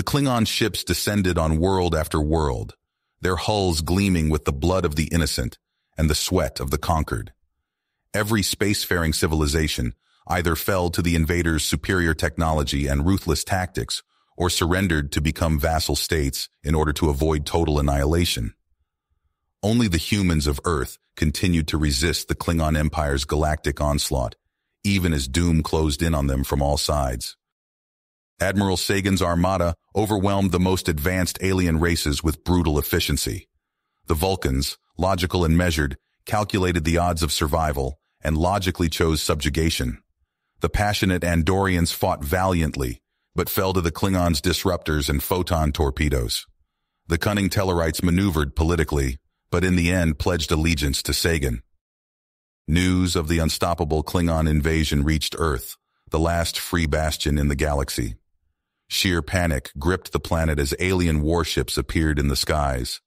The Klingon ships descended on world after world, their hulls gleaming with the blood of the innocent and the sweat of the conquered. Every spacefaring civilization either fell to the invaders' superior technology and ruthless tactics or surrendered to become vassal states in order to avoid total annihilation. Only the humans of Earth continued to resist the Klingon Empire's galactic onslaught, even as doom closed in on them from all sides. Admiral Sagan's armada overwhelmed the most advanced alien races with brutal efficiency. The Vulcans, logical and measured, calculated the odds of survival and logically chose subjugation. The passionate Andorians fought valiantly, but fell to the Klingons' disruptors and photon torpedoes. The cunning Tellarites maneuvered politically, but in the end pledged allegiance to Sagan. News of the unstoppable Klingon invasion reached Earth, the last free bastion in the galaxy. Sheer panic gripped the planet as alien warships appeared in the skies.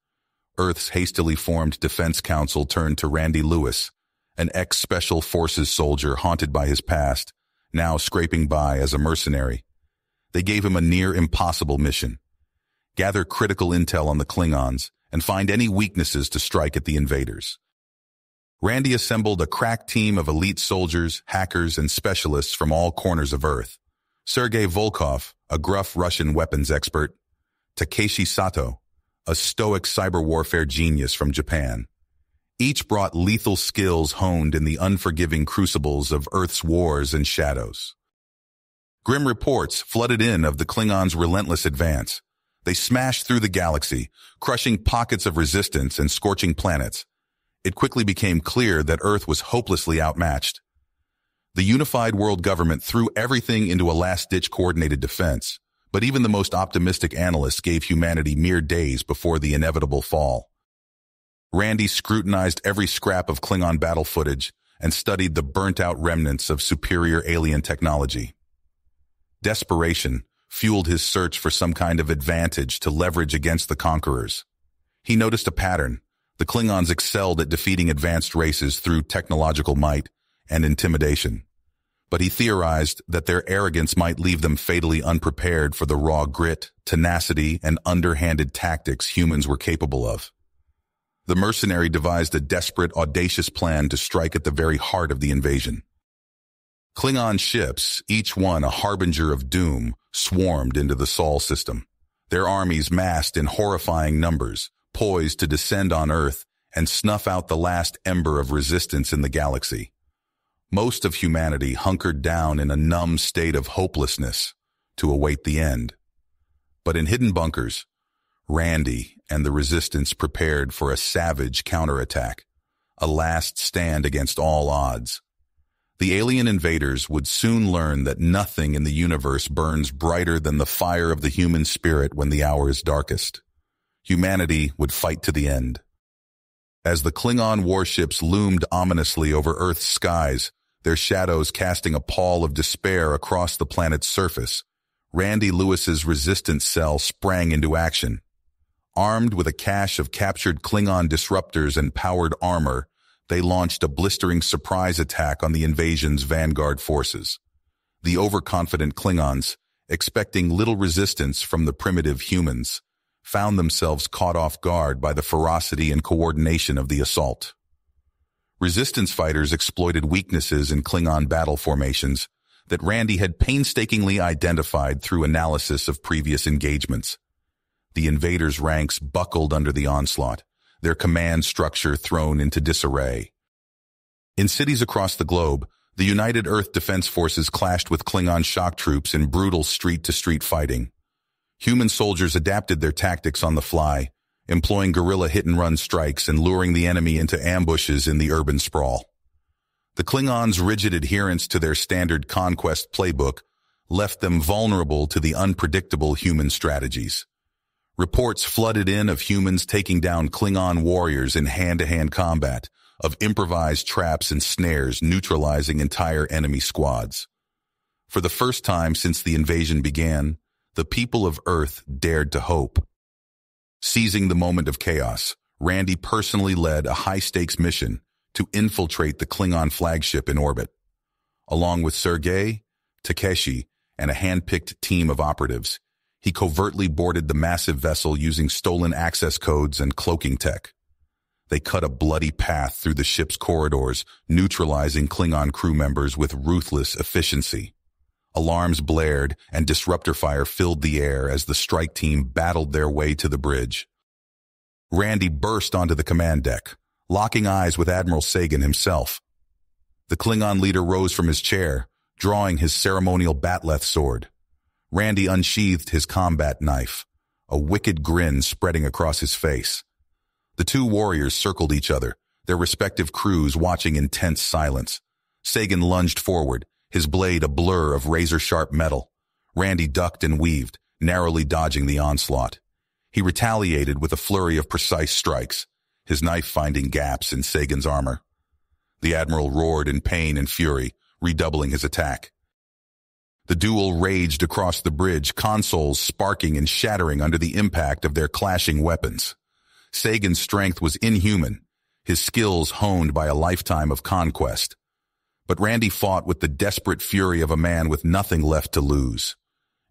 Earth's hastily formed defense council turned to Randy Lewis, an ex-Special Forces soldier haunted by his past, now scraping by as a mercenary. They gave him a near-impossible mission: gather critical intel on the Klingons and find any weaknesses to strike at the invaders. Randy assembled a crack team of elite soldiers, hackers, and specialists from all corners of Earth. Sergei Volkov, a gruff Russian weapons expert; Takeshi Sato, a stoic cyber warfare genius from Japan. Each brought lethal skills honed in the unforgiving crucibles of Earth's wars and shadows. Grim reports flooded in of the Klingons' relentless advance. They smashed through the galaxy, crushing pockets of resistance and scorching planets. It quickly became clear that Earth was hopelessly outmatched. The unified world government threw everything into a last-ditch coordinated defense, but even the most optimistic analysts gave humanity mere days before the inevitable fall. Randy scrutinized every scrap of Klingon battle footage and studied the burnt-out remnants of superior alien technology. Desperation fueled his search for some kind of advantage to leverage against the conquerors. He noticed a pattern. The Klingons excelled at defeating advanced races through technological might and intimidation. But he theorized that their arrogance might leave them fatally unprepared for the raw grit, tenacity, and underhanded tactics humans were capable of. The mercenary devised a desperate, audacious plan to strike at the very heart of the invasion. Klingon ships, each one a harbinger of doom, swarmed into the Sol system. Their armies massed in horrifying numbers, poised to descend on Earth and snuff out the last ember of resistance in the galaxy. Most of humanity hunkered down in a numb state of hopelessness to await the end. But in hidden bunkers, Randy and the resistance prepared for a savage counterattack, a last stand against all odds. The alien invaders would soon learn that nothing in the universe burns brighter than the fire of the human spirit when the hour is darkest. Humanity would fight to the end. As the Klingon warships loomed ominously over Earth's skies, their shadows casting a pall of despair across the planet's surface, Randy Lewis's resistance cell sprang into action. Armed with a cache of captured Klingon disruptors and powered armor, they launched a blistering surprise attack on the invasion's vanguard forces. The overconfident Klingons, expecting little resistance from the primitive humans, found themselves caught off guard by the ferocity and coordination of the assault. Resistance fighters exploited weaknesses in Klingon battle formations that Randy had painstakingly identified through analysis of previous engagements. The invaders' ranks buckled under the onslaught, their command structure thrown into disarray. In cities across the globe, the United Earth Defense Forces clashed with Klingon shock troops in brutal street-to-street fighting. Human soldiers adapted their tactics on the fly, employing guerrilla hit-and-run strikes and luring the enemy into ambushes in the urban sprawl. The Klingons' rigid adherence to their standard conquest playbook left them vulnerable to the unpredictable human strategies. Reports flooded in of humans taking down Klingon warriors in hand-to-hand combat, of improvised traps and snares neutralizing entire enemy squads. For the first time since the invasion began, the people of Earth dared to hope. Seizing the moment of chaos, Randy personally led a high-stakes mission to infiltrate the Klingon flagship in orbit. Along with Sergei, Takeshi, and a hand-picked team of operatives, He covertly boarded the massive vessel using stolen access codes and cloaking tech. They cut a bloody path through the ship's corridors, neutralizing Klingon crew members with ruthless efficiency. Alarms blared and disruptor fire filled the air as the strike team battled their way to the bridge. Randy burst onto the command deck, locking eyes with Admiral Sagan himself. The Klingon leader rose from his chair, drawing his ceremonial bat'leth sword. Randy unsheathed his combat knife, a wicked grin spreading across his face. The two warriors circled each other, their respective crews watching in tense silence. Sagan lunged forward, his blade a blur of razor-sharp metal. Randy ducked and weaved, narrowly dodging the onslaught. He retaliated with a flurry of precise strikes, his knife finding gaps in Sagan's armor. The Admiral roared in pain and fury, redoubling his attack. The duel raged across the bridge, consoles sparking and shattering under the impact of their clashing weapons. Sagan's strength was inhuman, his skills honed by a lifetime of conquest. But Randy fought with the desperate fury of a man with nothing left to lose.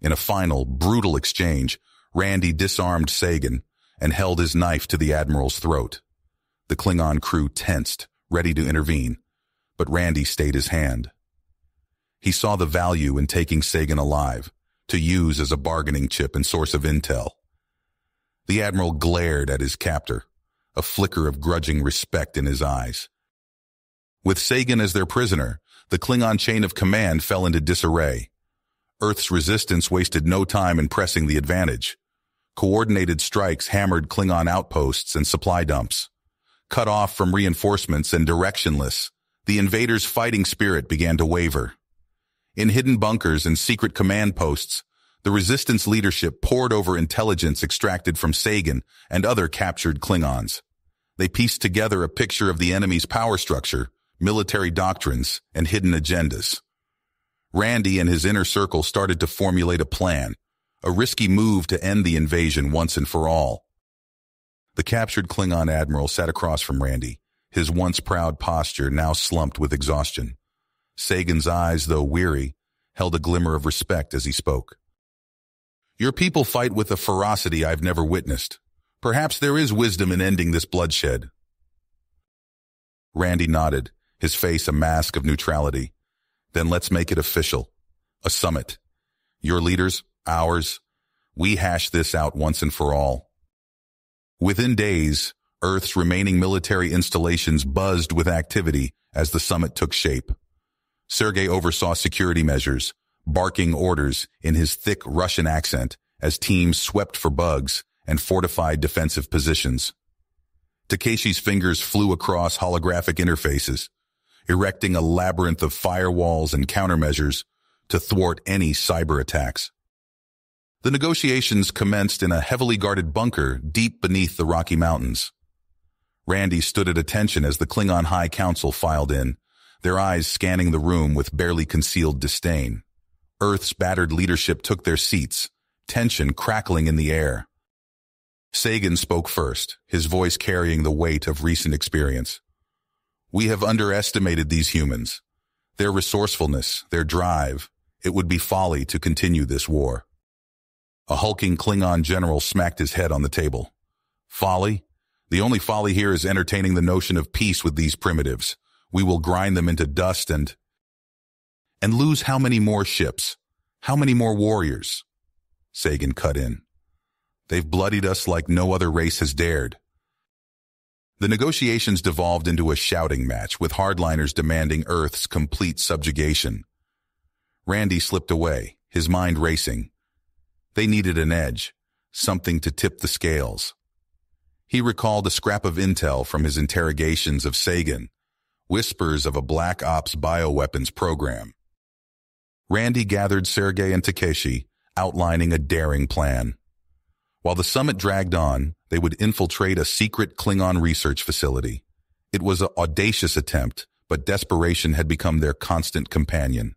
In a final, brutal exchange, Randy disarmed Sagan and held his knife to the Admiral's throat. The Klingon crew tensed, ready to intervene, but Randy stayed his hand. He saw the value in taking Sagan alive, to use as a bargaining chip and source of intel. The Admiral glared at his captor, a flicker of grudging respect in his eyes. With Sagan as their prisoner, the Klingon chain of command fell into disarray. Earth's resistance wasted no time in pressing the advantage. Coordinated strikes hammered Klingon outposts and supply dumps. Cut off from reinforcements and directionless, the invaders' fighting spirit began to waver. In hidden bunkers and secret command posts, the resistance leadership pored over intelligence extracted from Sagan and other captured Klingons. They pieced together a picture of the enemy's power structure, military doctrines, and hidden agendas. Randy and his inner circle started to formulate a plan, a risky move to end the invasion once and for all. The captured Klingon admiral sat across from Randy, his once proud posture now slumped with exhaustion. Sagan's eyes, though weary, held a glimmer of respect as he spoke. "Your people fight with a ferocity I've never witnessed. Perhaps there is wisdom in ending this bloodshed." Randy nodded, his face a mask of neutrality. "Then let's make it official. A summit. Your leaders, ours. We hash this out once and for all." Within days, Earth's remaining military installations buzzed with activity as the summit took shape. Sergei oversaw security measures, barking orders in his thick Russian accent as teams swept for bugs and fortified defensive positions. Takeshi's fingers flew across holographic interfaces, erecting a labyrinth of firewalls and countermeasures to thwart any cyber attacks. The negotiations commenced in a heavily guarded bunker deep beneath the Rocky Mountains. Randy stood at attention as the Klingon High Council filed in, their eyes scanning the room with barely concealed disdain. Earth's battered leadership took their seats, tension crackling in the air. Sagan spoke first, his voice carrying the weight of recent experience. "We have underestimated these humans. Their resourcefulness, their drive. It would be folly to continue this war." A hulking Klingon general smacked his head on the table. "Folly? The only folly here is entertaining the notion of peace with these primitives. We will grind them into dust and lose how many more ships? How many more warriors?" Sagan cut in. "They've bloodied us like no other race has dared." The negotiations devolved into a shouting match, with hardliners demanding Earth's complete subjugation. Randy slipped away, his mind racing. They needed an edge, something to tip the scales. He recalled a scrap of intel from his interrogations of Sagan, whispers of a Black Ops bioweapons program. Randy gathered Sergei and Takeshi, outlining a daring plan. While the summit dragged on, they would infiltrate a secret Klingon research facility. It was an audacious attempt, but desperation had become their constant companion.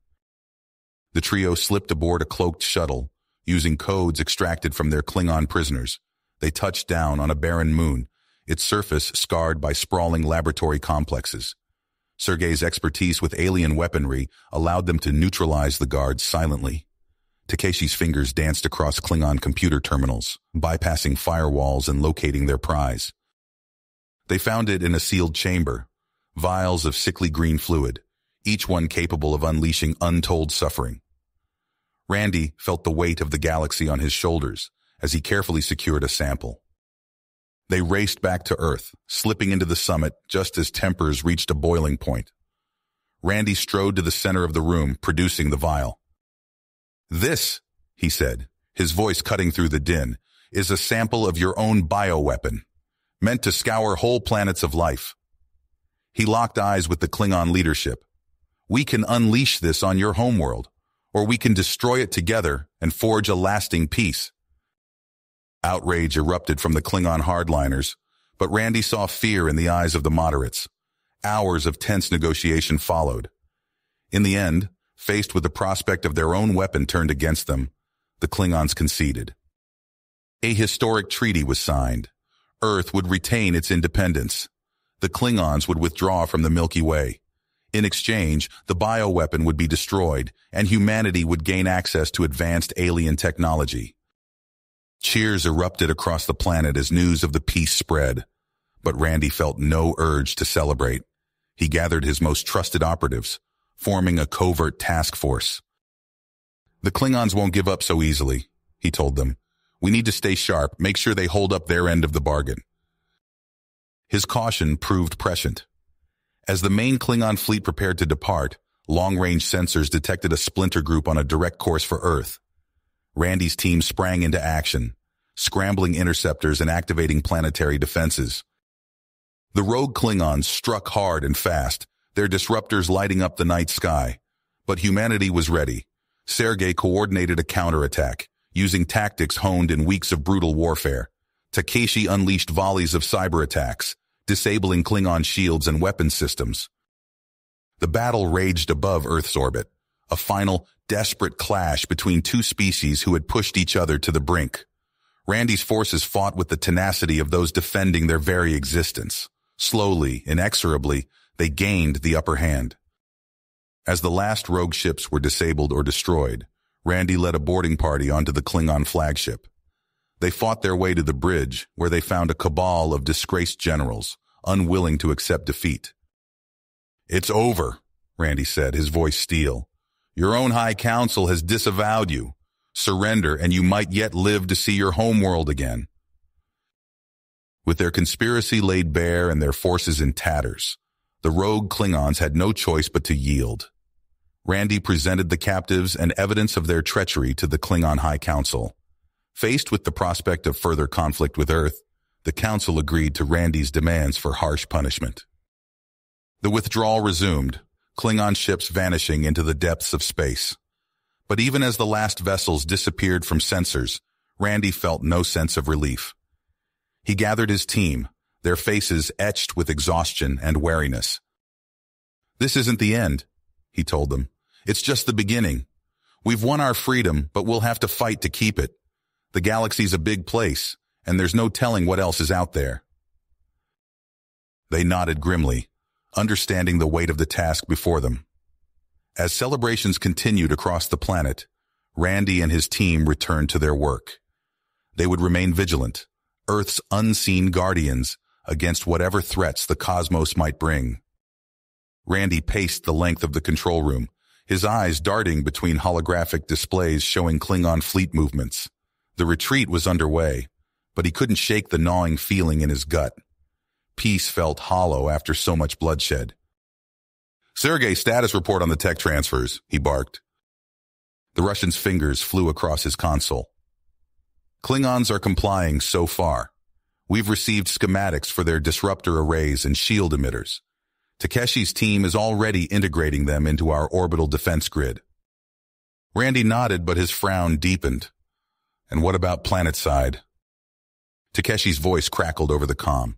The trio slipped aboard a cloaked shuttle, using codes extracted from their Klingon prisoners. They touched down on a barren moon, its surface scarred by sprawling laboratory complexes. Sergei's expertise with alien weaponry allowed them to neutralize the guards silently. Takeshi's fingers danced across Klingon computer terminals, bypassing firewalls and locating their prize. They found it in a sealed chamber, vials of sickly green fluid, each one capable of unleashing untold suffering. Randy felt the weight of the galaxy on his shoulders as he carefully secured a sample. They raced back to Earth, slipping into the summit just as tempers reached a boiling point. Randy strode to the center of the room, producing the vial. "This," he said, his voice cutting through the din, "is a sample of your own bioweapon, meant to scour whole planets of life." He locked eyes with the Klingon leadership. "We can unleash this on your homeworld, or we can destroy it together and forge a lasting peace." Outrage erupted from the Klingon hardliners, but Randy saw fear in the eyes of the moderates. Hours of tense negotiation followed. In the end, faced with the prospect of their own weapon turned against them, the Klingons conceded. A historic treaty was signed. Earth would retain its independence. The Klingons would withdraw from the Milky Way. In exchange, the bioweapon would be destroyed, and humanity would gain access to advanced alien technology. Cheers erupted across the planet as news of the peace spread, but Randy felt no urge to celebrate. He gathered his most trusted operatives, forming a covert task force. "The Klingons won't give up so easily," he told them. "We need to stay sharp, make sure they hold up their end of the bargain." His caution proved prescient. As the main Klingon fleet prepared to depart, long-range sensors detected a splinter group on a direct course for Earth. Randy's team sprang into action, scrambling interceptors and activating planetary defenses. The rogue Klingons struck hard and fast, their disruptors lighting up the night sky. But humanity was ready. Sergei coordinated a counterattack, using tactics honed in weeks of brutal warfare. Takeshi unleashed volleys of cyber attacks, disabling Klingon shields and weapon systems. The battle raged above Earth's orbit, a final, desperate clash between two species who had pushed each other to the brink. Randy's forces fought with the tenacity of those defending their very existence. Slowly, inexorably, they gained the upper hand. As the last rogue ships were disabled or destroyed, Randy led a boarding party onto the Klingon flagship. They fought their way to the bridge, where they found a cabal of disgraced generals, unwilling to accept defeat. "It's over," Randy said, his voice steel. "Your own High Council has disavowed you. Surrender, and you might yet live to see your homeworld again." With their conspiracy laid bare and their forces in tatters, the rogue Klingons had no choice but to yield. Randy presented the captives and evidence of their treachery to the Klingon High Council. Faced with the prospect of further conflict with Earth, the Council agreed to Randy's demands for harsh punishment. The withdrawal resumed, Klingon ships vanishing into the depths of space. But even as the last vessels disappeared from sensors, Randy felt no sense of relief. He gathered his team, their faces etched with exhaustion and wariness. "This isn't the end," he told them. "It's just the beginning. We've won our freedom, but we'll have to fight to keep it. The galaxy's a big place, and there's no telling what else is out there." They nodded grimly, understanding the weight of the task before them. As celebrations continued across the planet, Randy and his team returned to their work. They would remain vigilant, Earth's unseen guardians against whatever threats the cosmos might bring. Randy paced the length of the control room, his eyes darting between holographic displays showing Klingon fleet movements. The retreat was underway, but he couldn't shake the gnawing feeling in his gut. Peace felt hollow after so much bloodshed. "Sergei, status report on the tech transfers," he barked. The Russian's fingers flew across his console. "Klingons are complying so far. We've received schematics for their disruptor arrays and shield emitters. Takeshi's team is already integrating them into our orbital defense grid." Randy nodded, but his frown deepened. "And what about planetside?" Takeshi's voice crackled over the comm.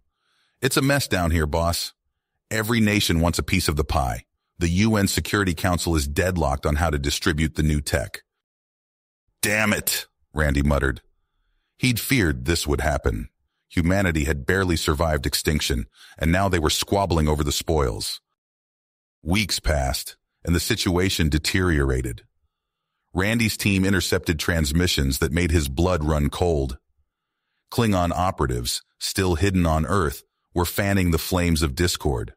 "It's a mess down here, boss. Every nation wants a piece of the pie. The UN Security Council is deadlocked on how to distribute the new tech." "Damn it," Randy muttered. He'd feared this would happen. Humanity had barely survived extinction, and now they were squabbling over the spoils. Weeks passed, and the situation deteriorated. Randy's team intercepted transmissions that made his blood run cold. Klingon operatives, still hidden on Earth, were fanning the flames of discord.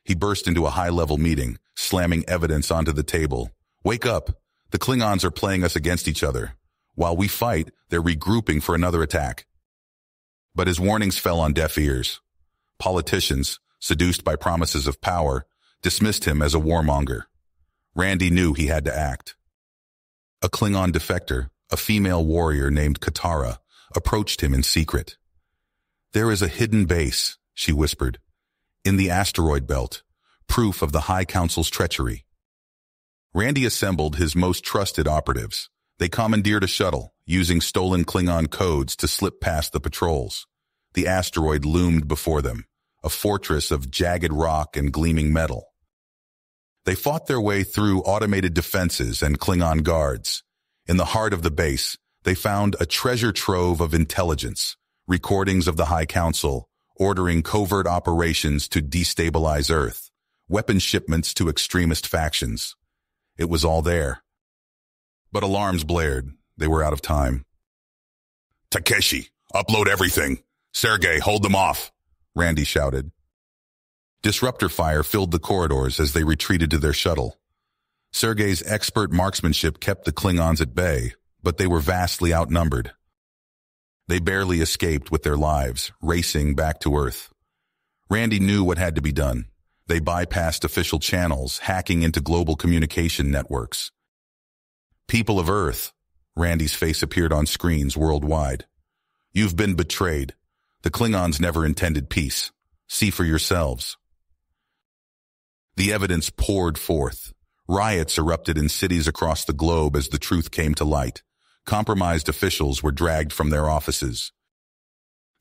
He burst into a high-level meeting, slamming evidence onto the table. "Wake up! The Klingons are playing us against each other. While we fight, they're regrouping for another attack." But his warnings fell on deaf ears. Politicians, seduced by promises of power, dismissed him as a warmonger. Randy knew he had to act. A Klingon defector, a female warrior named Katara, approached him in secret. "There is a hidden base," she whispered, "in the asteroid belt, proof of the High Council's treachery." Randy assembled his most trusted operatives. They commandeered a shuttle, using stolen Klingon codes to slip past the patrols. The asteroid loomed before them, a fortress of jagged rock and gleaming metal. They fought their way through automated defenses and Klingon guards. In the heart of the base, they found a treasure trove of intelligence, recordings of the High Council, ordering covert operations to destabilize Earth, weapon shipments to extremist factions. It was all there. But alarms blared. They were out of time. "Takeshi, upload everything. Sergei, hold them off," Randy shouted. Disruptor fire filled the corridors as they retreated to their shuttle. Sergei's expert marksmanship kept the Klingons at bay, but they were vastly outnumbered. They barely escaped with their lives, racing back to Earth. Randy knew what had to be done. They bypassed official channels, hacking into global communication networks. "People of Earth," Randy's face appeared on screens worldwide. "You've been betrayed. The Klingons never intended peace. See for yourselves." The evidence poured forth. Riots erupted in cities across the globe as the truth came to light. Compromised officials were dragged from their offices.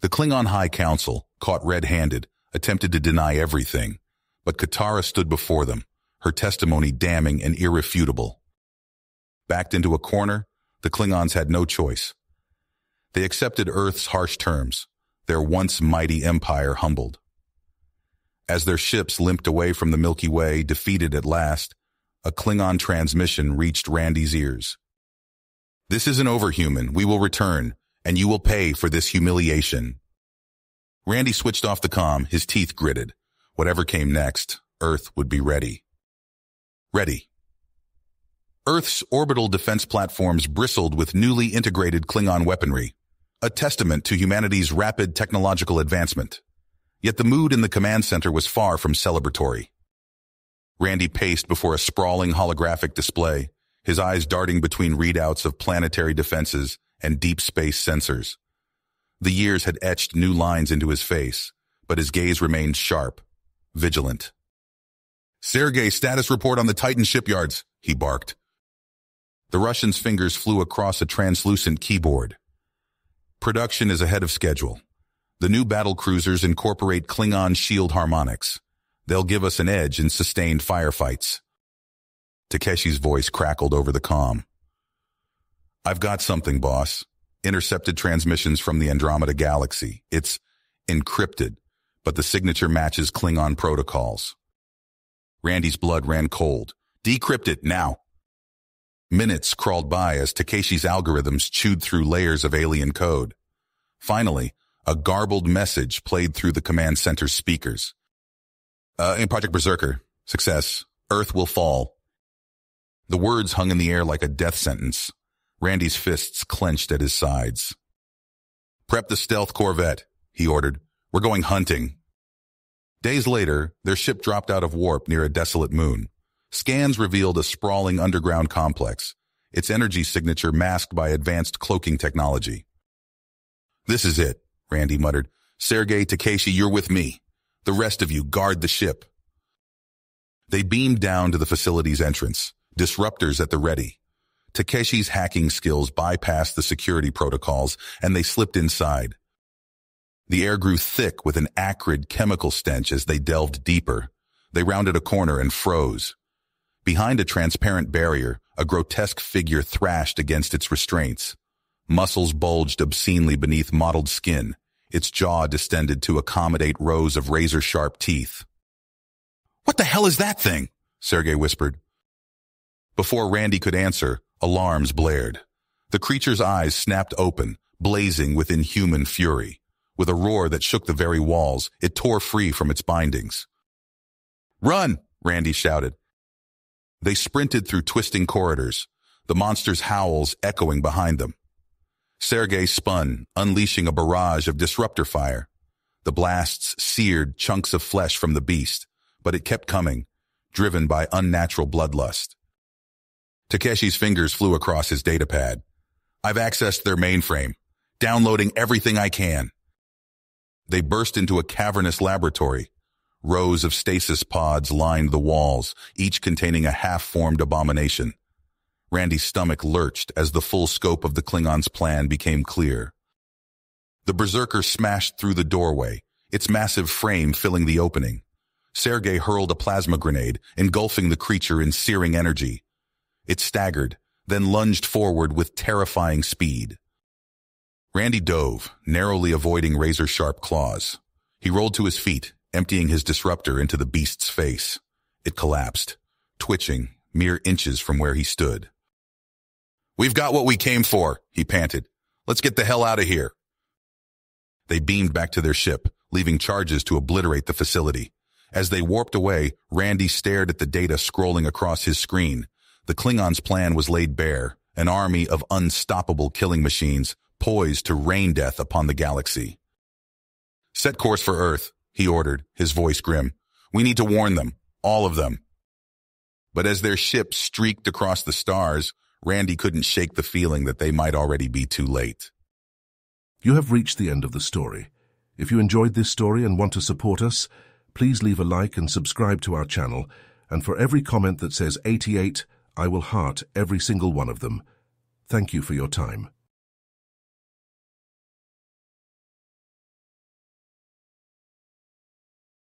The Klingon High Council, caught red-handed, attempted to deny everything, but Katara stood before them, her testimony damning and irrefutable. Backed into a corner, the Klingons had no choice. They accepted Earth's harsh terms, their once mighty empire humbled. As their ships limped away from the Milky Way, defeated at last, a Klingon transmission reached Randy's ears. "This isn't over, human. We will return, and you will pay for this humiliation." Randy switched off the comm, his teeth gritted. Whatever came next, Earth would be ready. Ready. Earth's orbital defense platforms bristled with newly integrated Klingon weaponry, a testament to humanity's rapid technological advancement. Yet the mood in the command center was far from celebratory. Randy paced before a sprawling holographic display, his eyes darting between readouts of planetary defenses and deep space sensors. The years had etched new lines into his face, but his gaze remained sharp, vigilant. "Sergei, status report on the Titan shipyards," he barked. The Russian's fingers flew across a translucent keyboard. "Production is ahead of schedule. The new battle cruisers incorporate Klingon shield harmonics. They'll give us an edge in sustained firefights." Takeshi's voice crackled over the comm. "I've got something, boss. Intercepted transmissions from the Andromeda Galaxy. It's encrypted, but the signature matches Klingon protocols." Randy's blood ran cold. "Decrypt it, now." Minutes crawled by as Takeshi's algorithms chewed through layers of alien code. Finally, a garbled message played through the command center's speakers. "In Project Berserker, success. Earth will fall." The words hung in the air like a death sentence. Randy's fists clenched at his sides. "Prep the stealth corvette," he ordered. "We're going hunting." Days later, their ship dropped out of warp near a desolate moon. Scans revealed a sprawling underground complex, its energy signature masked by advanced cloaking technology. "This is it," Randy muttered. "Sergei, Takeshi, you're with me. The rest of you guard the ship." They beamed down to the facility's entrance, disruptors at the ready. Takeshi's hacking skills bypassed the security protocols, and they slipped inside. The air grew thick with an acrid chemical stench as they delved deeper. They rounded a corner and froze. Behind a transparent barrier, a grotesque figure thrashed against its restraints. Muscles bulged obscenely beneath mottled skin, its jaw distended to accommodate rows of razor-sharp teeth. "What the hell is that thing?" Sergei whispered. Before Randy could answer, alarms blared. The creature's eyes snapped open, blazing with inhuman fury. With a roar that shook the very walls, it tore free from its bindings. "Run!" Randy shouted. They sprinted through twisting corridors, the monster's howls echoing behind them. Sergei spun, unleashing a barrage of disruptor fire. The blasts seared chunks of flesh from the beast, but it kept coming, driven by unnatural bloodlust. Takeshi's fingers flew across his datapad. "I've accessed their mainframe, downloading everything I can." They burst into a cavernous laboratory. Rows of stasis pods lined the walls, each containing a half-formed abomination. Randy's stomach lurched as the full scope of the Klingons' plan became clear. The berserker smashed through the doorway, its massive frame filling the opening. Sergei hurled a plasma grenade, engulfing the creature in searing energy. It staggered, then lunged forward with terrifying speed. Randy dove, narrowly avoiding razor-sharp claws. He rolled to his feet, emptying his disruptor into the beast's face. It collapsed, twitching, mere inches from where he stood. "We've got what we came for," he panted. "Let's get the hell out of here." They beamed back to their ship, leaving charges to obliterate the facility. As they warped away, Randy stared at the data scrolling across his screen. The Klingons' plan was laid bare, an army of unstoppable killing machines poised to rain death upon the galaxy. "Set course for Earth," he ordered, his voice grim. "We need to warn them, all of them." But as their ship streaked across the stars, Randy couldn't shake the feeling that they might already be too late. You have reached the end of the story. If you enjoyed this story and want to support us, please leave a like and subscribe to our channel, and for every comment that says 88, I will heart every single one of them. Thank you for your time.